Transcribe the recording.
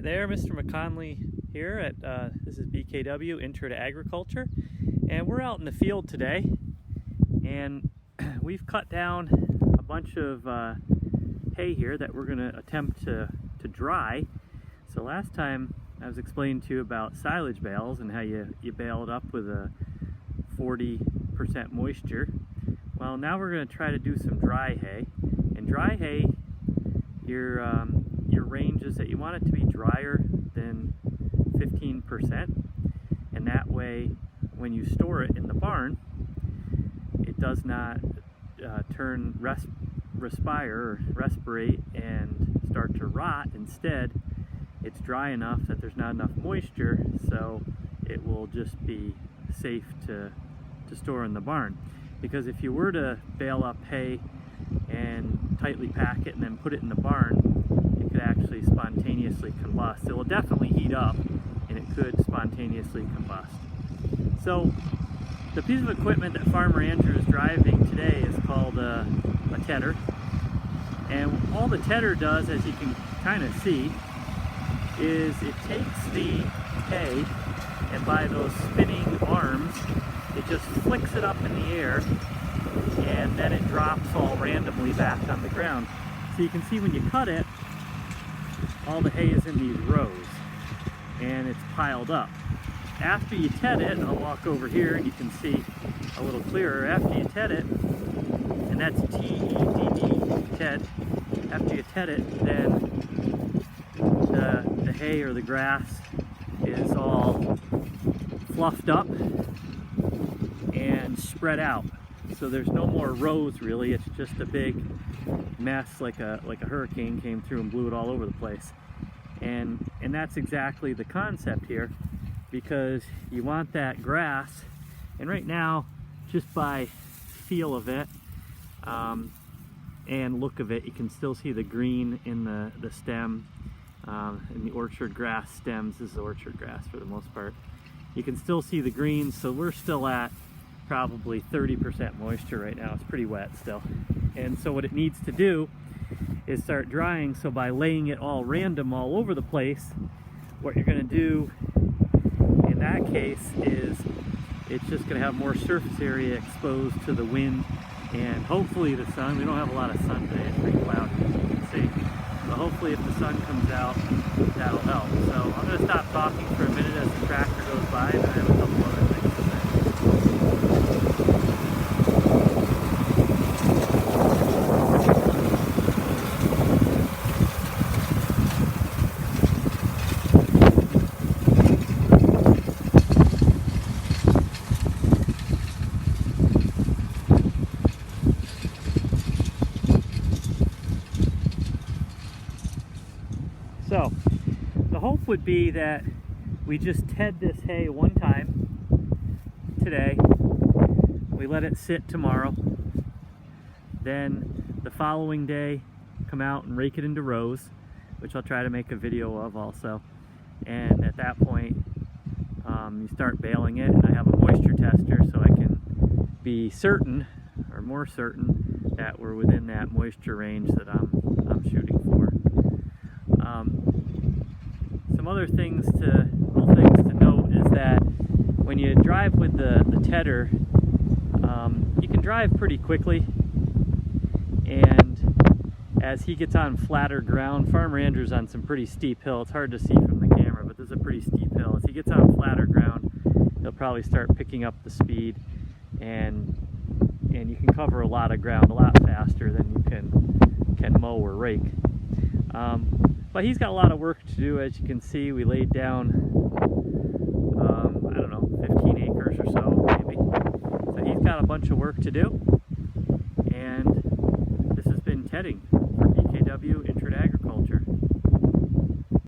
there, Mr. McConley here at this is BKW Intro to Agriculture, and we're out in the field today, and we've cut down a bunch of hay here that we're going to attempt to dry. So last time I was explaining to you about silage bales and how you bale it up with a 40% moisture. Well, now we're going to try to do some dry hay. And dry hay, your range is that you want it to be drier than 15%, and that way when you store it in the barn it does not respirate and start to rot. Instead, it's dry enough that there's not enough moisture, so it will just be safe to store in the barn. Because if you were to bale up hay and tightly pack it and then put it in the barn, it could actually spontaneously combust. It will definitely heat up, and it could spontaneously combust. So the piece of equipment that Farmer Andrew is driving today is called a tedder. And all the tedder does, as you can kind of see, is it takes the hay, and by those spinning arms, it just flicks it up in the air, and then it drops all randomly back on the ground. So you can see when you cut it, all the hay is in these rows, and it's piled up. After you ted it, and I'll walk over here and you can see a little clearer, after you ted it, and that's T-E-D-D, ted, after you ted it, then the hay or the grass is all fluffed up and spread out. So there's no more rows really, it's just a big mess, like a hurricane came through and blew it all over the place. And that's exactly the concept here, because you want that grass, and right now, just by feel of it and look of it, you can still see the green in the stem, in the orchard grass stems. This is orchard grass for the most part. You can still see the green, so we're still at probably 30% moisture right now. It's pretty wet still. And so what it needs to do is start drying. So by laying it all random all over the place, what you're going to do in that case is it's just going to have more surface area exposed to the wind and hopefully the sun. We don't have a lot of sun today, it's pretty cloudy, as you can see. But hopefully if the sun comes out, that'll help. So I'm going to stop talking for a minute as the tractor goes by, and I have a couple other things to say. So the hope would be that we just ted this hay one time today, we let it sit tomorrow, then the following day come out and rake it into rows, which I'll try to make a video of also. And at that point you start baling it, and I have a moisture tester so I can be certain, or more certain, that we're within that moisture range that I'm shooting for. Some other little things to note is that when you drive with the tedder, you can drive pretty quickly, and as he gets on flatter ground, Farmer Andrew's on some pretty steep hill. It's hard to see from the camera, but there's a pretty steep hill. As he gets on flatter ground, he'll probably start picking up the speed, and you can cover a lot of ground a lot faster than you can mow or rake. But he's got a lot of work to do. As you can see, we laid down, I don't know, 15 acres or so, maybe. So he's got a bunch of work to do. And this has been tedding for BKW Intro to Agriculture.